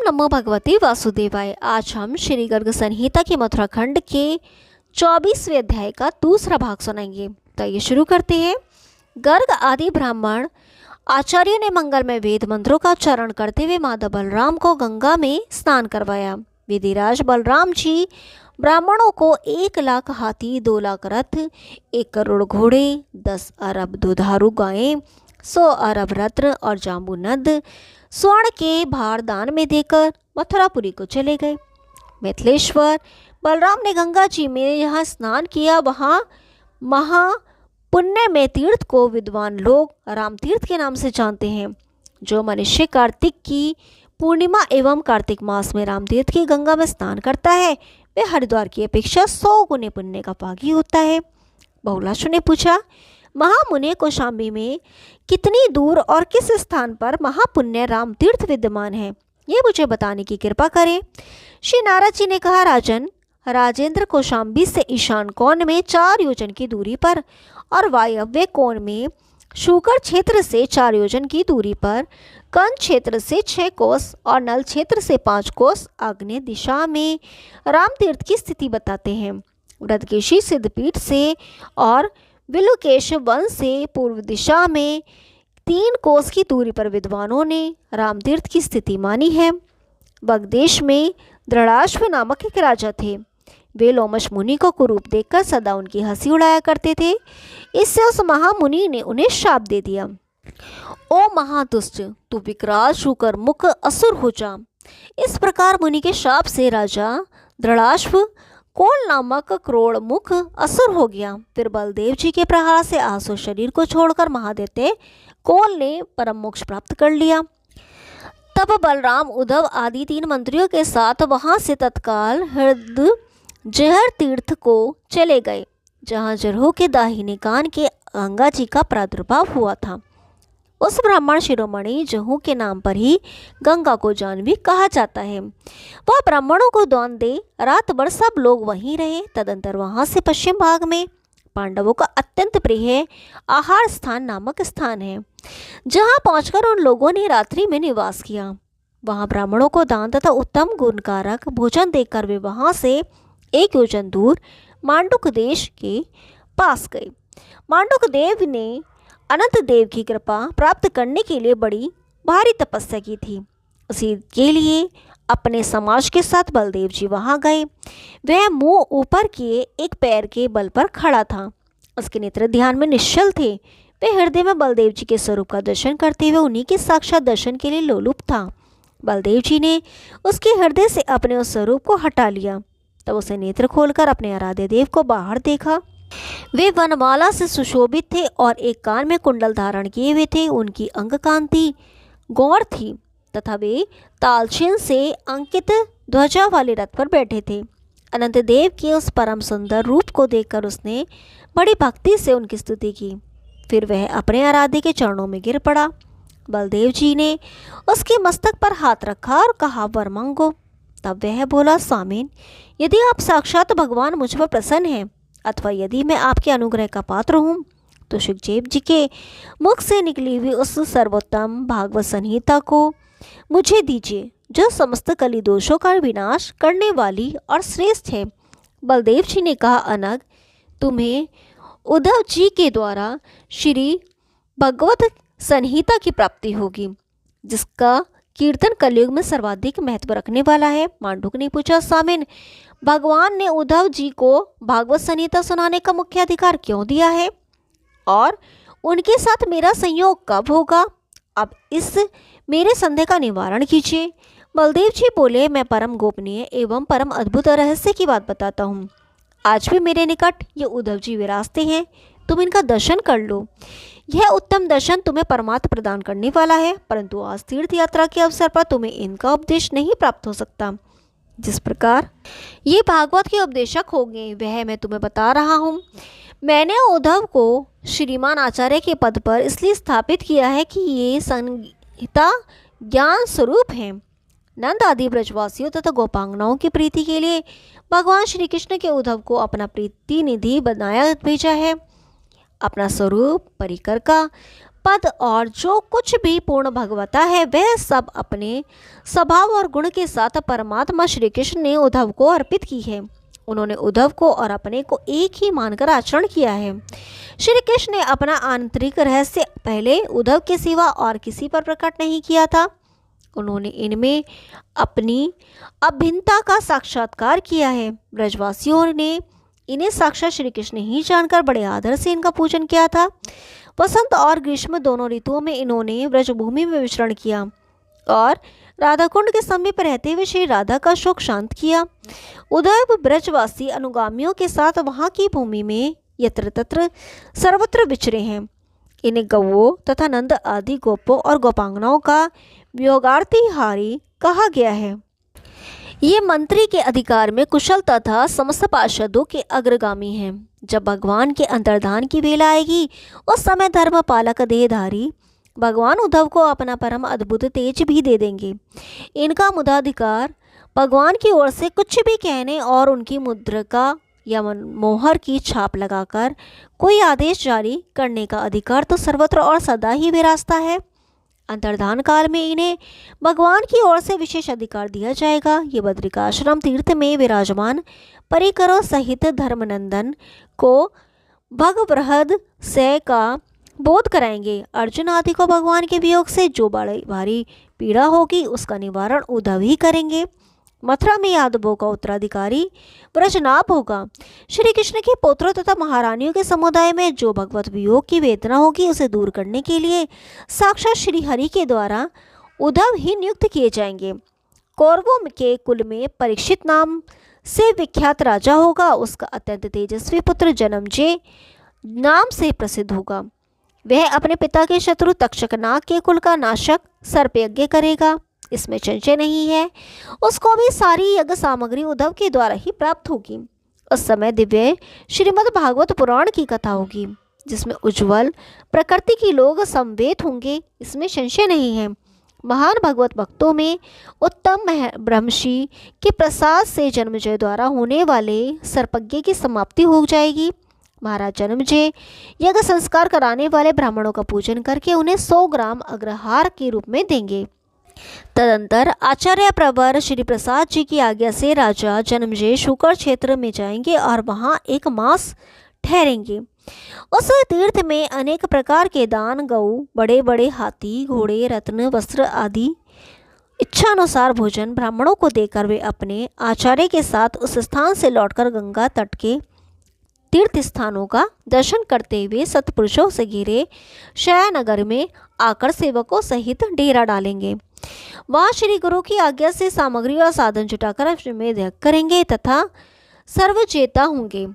नमो भगवते वासुदेवाय। आज हम श्री गर्ग संहिता के मथुरा खंड के 24वें अध्याय का दूसरा भाग सुनेंगे। तो ये शुरू करते हैं। गर्ग आदि ब्राह्मण आचार्यों ने मंगलमय वेद मंत्रों का उच्चारण करते हुए माधव बलराम को गंगा में स्नान करवाया। विधिराज बलराम जी ब्राह्मणों को 1,00,000 हाथी, 2,00,000 रथ, 1 करोड़ घोड़े, 10 अरब दुधारू गायें, 100 अरब रत्न और जाम्बूनद स्वर्ण के भार दान में देकर मथुरापुरी को चले गए। मिथिलेश्वर बलराम ने गंगा जी में यहाँ स्नान किया। वहाँ महापुण्य में तीर्थ को विद्वान लोग राम तीर्थ के नाम से जानते हैं। जो मनुष्य कार्तिक की पूर्णिमा एवं कार्तिक मास में राम तीर्थ की गंगा में स्नान करता है वे हरिद्वार की अपेक्षा 100 गुने पुण्य का भागी होता है। बहुलाशु ने पूछा, महामुनि कौशाम्बी में कितनी दूर और किस स्थान पर महापुण्य राम तीर्थ विद्यमान है, ये मुझे बताने की कृपा करें। श्री नारद जी ने कहा, राजन, राजेंद्र कौशाम्बी से ईशान कोण में 4 योजन की दूरी पर और वायव्य कोण में शुकर क्षेत्र से 4 योजन की दूरी पर, कंद क्षेत्र से 6 कोस और नल क्षेत्र से 5 कोस आग्नेय दिशा में राम तीर्थ की स्थिति बताते हैं। व्रतकेशी सिद्धपीठ से और विलुकेश वन से पूर्व दिशा में 3 कोस की दूरी पर विद्वानों ने राम तीर्थ की स्थिति मानी है। बगदेश में दृढ़ाश्व नामक एक राजा थे। वे लोमश मुनि को कुरूप देखकर सदा उनकी हंसी उड़ाया करते थे। इससे उस महामुनि ने उन्हें शाप दे दिया, ओ महादुष्ट, तू विकराल शुकर मुख असुर हो जा। इस प्रकार मुनि के शाप से राजा दृढ़ाश्व कोल नामक क्रोड़ मुख असुर हो गया। फिर बलदेव जी के प्रहार से आसुर शरीर को छोड़कर महादैत्य कोल ने परम मोक्ष प्राप्त कर लिया। तब बलराम, उद्धव आदि 3 मंत्रियों के साथ वहां से तत्काल हृदय जहर तीर्थ को चले गए, जहां जरहू के दाहिने कान के गंगा जी का प्रादुर्भाव हुआ था। उस ब्राह्मण शिरोमणि जहू के नाम पर ही गंगा को जाह्नवी कहा जाता है। वह ब्राह्मणों को दान दे रात भर सब लोग वहीं रहे। तदंतर वहां से पश्चिम भाग में पांडवों का अत्यंत प्रिय आहार स्थान नामक स्थान है, जहां पहुंचकर उन लोगों ने रात्रि में निवास किया। वहां ब्राह्मणों को दान तथा उत्तम गुणकारक भोजन देकर वे वहां से 1 योजन दूर मांडुक देश के पास गए। मांडुक देव ने अनंत देव की कृपा प्राप्त करने के लिए बड़ी भारी तपस्या की थी। उसी के लिए अपने समाज के साथ बलदेव जी वहां गए। वह मुंह ऊपर किए एक पैर के बल पर खड़ा था। उसके नेत्र ध्यान में निश्चल थे। वह हृदय में बलदेव जी के स्वरूप का दर्शन करते हुए उन्हीं के साक्षात दर्शन के लिए लोलुप था। बलदेव जी ने उसके हृदय से अपने उस स्वरूप को हटा लिया। तब उसे नेत्र खोलकर अपने आराध्य देव को बाहर देखा। वे वनमाला से सुशोभित थे और एक कान में कुंडल धारण किए हुए थे। उनकी अंग कांति गौर थी तथा वे तालछिन से अंकित ध्वजा वाले रथ पर बैठे थे। अनंत देव के उस परम सुंदर रूप को देखकर उसने बड़ी भक्ति से उनकी स्तुति की। फिर वह अपने आराध्य के चरणों में गिर पड़ा। बलदेव जी ने उसके मस्तक पर हाथ रखा और कहा, वर मांगो। तब वह बोला, स्वामिन, यदि आप साक्षात भगवान मुझ पर प्रसन्न हैं अथवा यदि मैं आपके अनुग्रह का पात्र हूँ तो सुखदेव जी के मुख से निकली हुई उस सर्वोत्तम भागवत संहिता को मुझे दीजिए, जो समस्त कली दोषों का विनाश करने वाली और श्रेष्ठ है। बलदेव जी ने कहा, अनग, तुम्हें उद्धव जी के द्वारा श्री भगवत संहिता की प्राप्ति होगी, जिसका कीर्तन कलयुग में सर्वाधिक महत्व रखने वाला है। मांडुक ने पूछा, स्वामिन, भगवान ने उद्धव जी को भागवत संहिता सुनाने का मुख्य अधिकार क्यों दिया है और उनके साथ मेरा संयोग कब होगा? अब इस मेरे संदेह का निवारण कीजिए। बलदेव जी बोले, मैं परम गोपनीय एवं परम अद्भुत रहस्य की बात बताता हूँ। आज भी मेरे निकट ये उद्धव जी विराजते हैं। तुम इनका दर्शन कर लो। यह उत्तम दर्शन तुम्हें परमात्मा प्रदान करने वाला है, परंतु आज तीर्थ यात्रा के अवसर पर तुम्हें इनका उपदेश नहीं प्राप्त हो सकता। जिस प्रकार ये भागवत के उपदेशक होंगे वह मैं तुम्हें बता रहा हूँ। मैंने उद्धव को श्रीमान आचार्य के पद पर इसलिए स्थापित किया है कि ये संहिता ज्ञान स्वरूप है। नंद आदि ब्रजवासियों तथा गोपांगनाओं की प्रीति के लिए भगवान श्री कृष्ण के उद्धव को अपना प्रीतिनिधि बनाया भेजा है। अपना स्वरूप परिकर का पद और जो कुछ भी पूर्ण भगवता है वह सब अपने स्वभाव और गुण के साथ परमात्मा श्री कृष्ण ने उद्धव को अर्पित की है। उन्होंने उद्धव को और अपने को एक ही मानकर आचरण किया है। श्री कृष्ण ने अपना आंतरिक रहस्य पहले उद्धव के सिवा और किसी पर प्रकट नहीं किया था। उन्होंने इनमें अपनी अभिन्नता का साक्षात्कार किया है। ब्रजवासियों ने इन्हें साक्षात श्री कृष्ण ही जानकर बड़े आदर से इनका पूजन किया था। वसंत और ग्रीष्म दोनों ऋतुओं में इन्होंने ब्रजभूमि में विचरण किया और राधा कुंड के समीप रहते हुए श्री राधा का शोक शांत किया। उद्धव ब्रजवासी अनुगामियों के साथ वहाँ की भूमि में यत्र तत्र सर्वत्र विचरे हैं। इन्हें गौओं तथा नंद आदि गोपों और गोपांगनाओं का वियोगार्थी हारी कहा गया है। ये मंत्री के अधिकार में कुशल तथा समस्त पार्षदों के अग्रगामी हैं। जब भगवान के अंतर्धान की वेला आएगी उस समय धर्म पालक देहधारी भगवान उद्धव को अपना परम अद्भुत तेज भी दे देंगे। इनका मुदाधिकार भगवान की ओर से कुछ भी कहने और उनकी मुद्रिका या मोहर की छाप लगाकर कोई आदेश जारी करने का अधिकार तो सर्वत्र और सदा ही विरासता है। अंतर्धान काल में इन्हें भगवान की ओर से विशेष अधिकार दिया जाएगा। ये बद्रिकाश्रम तीर्थ में विराजमान परिकरों सहित धर्मनंदन को भगवृहद से का बोध कराएंगे। अर्जुन आदि को भगवान के वियोग से जो बड़ी भारी पीड़ा होगी उसका निवारण उद्धव ही करेंगे। मथुरा में यादवों का उत्तराधिकारी ब्रजनाभ होगा। श्री कृष्ण के पुत्रों तथा महारानियों के समुदाय में जो भगवत वियोग की वेदना होगी उसे दूर करने के लिए साक्षात श्री हरि के द्वारा उद्धव ही नियुक्त किए जाएंगे। कौरवों के कुल में परीक्षित नाम से विख्यात राजा होगा। उसका अत्यंत तेजस्वी पुत्र जन्मजय नाम से प्रसिद्ध होगा। वह अपने पिता के शत्रु तक्षकनाग के कुल का नाशक सर्पयज्ञ करेगा। इसमें संशय नहीं है। उसको भी सारी यज्ञ सामग्री उद्धव के द्वारा ही प्राप्त होगी। उस समय दिव्य श्रीमद् भागवत पुराण की कथा होगी जिसमें उज्ज्वल प्रकृति के लोग समवेत होंगे। इसमें संशय नहीं है। महान भगवत भक्तों में उत्तम ब्रह्मषि के प्रसाद से जन्मजय द्वारा होने वाले सर्पयज्ञ की समाप्ति हो जाएगी। महाराज जन्मजय यज्ञ संस्कार कराने वाले ब्राह्मणों का पूजन करके उन्हें 100 ग्राम अग्रहार के रूप में देंगे। तदंतर आचार्य प्रवर श्री प्रसाद जी की आज्ञा से राजा जन्मजय शुकर क्षेत्र में जाएंगे और वहां 1 मास ठहरेंगे। उस तीर्थ में अनेक प्रकार के दान, गऊ, बड़े बड़े हाथी, घोड़े, रत्न, वस्त्र आदि इच्छानुसार भोजन ब्राह्मणों को देकर वे अपने आचार्य के साथ उस स्थान से लौटकर गंगा तट के तीर्थ स्थानों का दर्शन करते हुए सत्पुरुषों से घिरे शयनगर में आकर सेवकों सहित डेरा डालेंगे। वहाँ श्री गुरु की आज्ञा से सामग्री और साधन जुटाकर अश्वमेध यज्ञ करेंगे तथा सर्वचेता होंगे।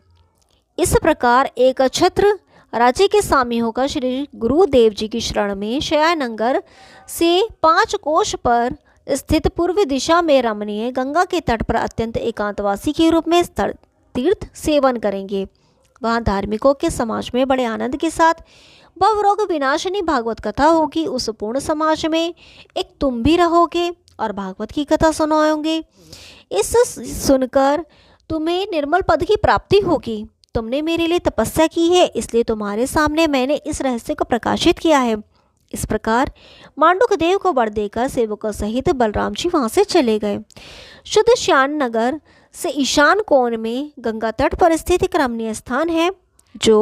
इस प्रकार एक छत्र राज्य के स्वामी होकर श्री गुरुदेव जी की शरण में शयनगर से 5 कोश पर स्थित पूर्व दिशा में रमणीय गंगा के तट पर अत्यंत एकांतवासी के रूप में तीर्थ सेवन करेंगे। वहाँ धार्मिकों के समाज में बड़े आनंद के साथ भवरोग विनाशिनी भागवत कथा होगी। उस पूर्ण समाज में एक तुम भी रहोगे और भागवत की कथा सुनाओगे। इस सुनकर तुम्हें निर्मल पद की प्राप्ति होगी। तुमने मेरे लिए तपस्या की है, इसलिए तुम्हारे सामने मैंने इस रहस्य को प्रकाशित किया है। इस प्रकार मांडुक देव को वर देकर सेवकों सहित बलराम जी वहाँ से चले गए। शुद्ध श्यान नगर से ईशान कोण में गंगा तट पर स्थित एक रमणीय स्थान है जो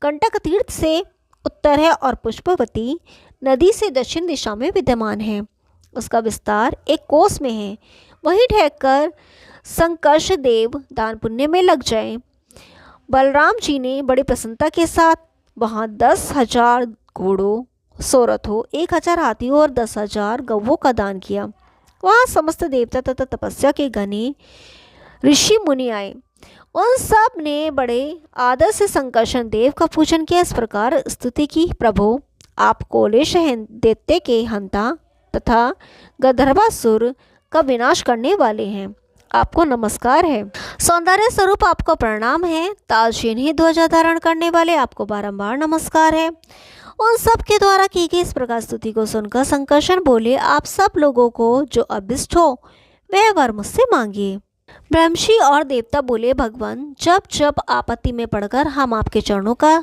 कंटक तीर्थ से उत्तर है और पुष्पवती नदी से दक्षिण दिशा में विद्यमान है। उसका विस्तार 1 कोस में है। वहीं ठहरकर संकर्ष देव दान पुण्य में लग जाएं। बलराम जी ने बड़ी प्रसन्नता के साथ वहाँ 10,000 घोड़ों, 100 रथों, 1,000 हाथियों और 10,000 गौवों का दान किया। वहाँ समस्त देवता तथा तपस्या के घने ऋषि मुनि आए। उन सब ने बड़े आदर से संकर्षण देव का पूजन किया। इस प्रकार स्तुति की, प्रभु आप कोलेश दैत्य के हंता तथा गंधर्वासुर का विनाश करने वाले हैं। आपको नमस्कार है। सौंदर्य स्वरूप आपको प्रणाम है। ताजहीन ही ध्वजा धारण करने वाले आपको बारंबार नमस्कार है। उन सब के द्वारा की गई इस प्रकार स्तुति को सुनकर संकर्षण बोले, आप सब लोगों को जो अभिष्ट हो वह वर मुझसे मांगिए। ब्रह्मषि और देवता बोले, भगवान जब जब आपत्ति में पड़कर हम आपके चरणों का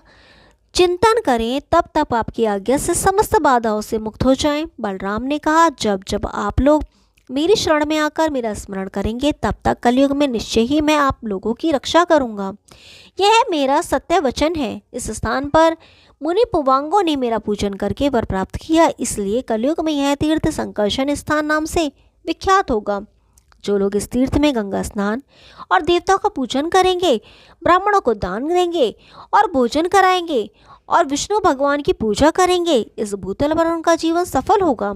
चिंतन करें, तब तब आपकी आज्ञा से समस्त बाधाओं से मुक्त हो जाएं। बलराम ने कहा, जब जब आप लोग मेरी शरण में आकर मेरा स्मरण करेंगे, तब तक कलयुग में निश्चय ही मैं आप लोगों की रक्षा करूंगा। यह मेरा सत्य वचन है। इस स्थान पर मुनि पुवांगों ने मेरा पूजन करके वर प्राप्त किया, इसलिए कलयुग में यह तीर्थ संकर्षण स्थान नाम से विख्यात होगा। जो लोग इस तीर्थ में गंगा स्नान और देवताओं का पूजन करेंगे, ब्राह्मणों को दान देंगे और भोजन कराएंगे और विष्णु भगवान की पूजा करेंगे, इस भूतल पर उनका जीवन सफल होगा।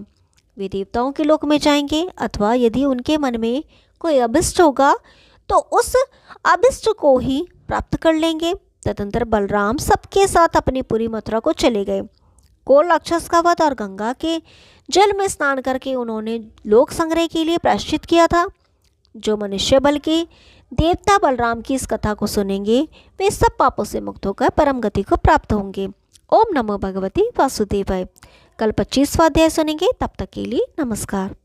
वे देवताओं के लोक में जाएंगे, अथवा यदि उनके मन में कोई अभिष्ट होगा तो उस अभिष्ट को ही प्राप्त कर लेंगे। तदंतर बलराम सबके साथ अपनी पूरी मथुरा को चले गए। कोल राक्षस का वध और गंगा के जल में स्नान करके उन्होंने लोक संग्रह के लिए प्रायश्चित किया था। जो मनुष्य बल के देवता बलराम की इस कथा को सुनेंगे, वे सब पापों से मुक्त होकर परम गति को प्राप्त होंगे। ओम नमो भगवती वासुदेवाय। कल 25वां अध्याय सुनेंगे, तब तक के लिए नमस्कार।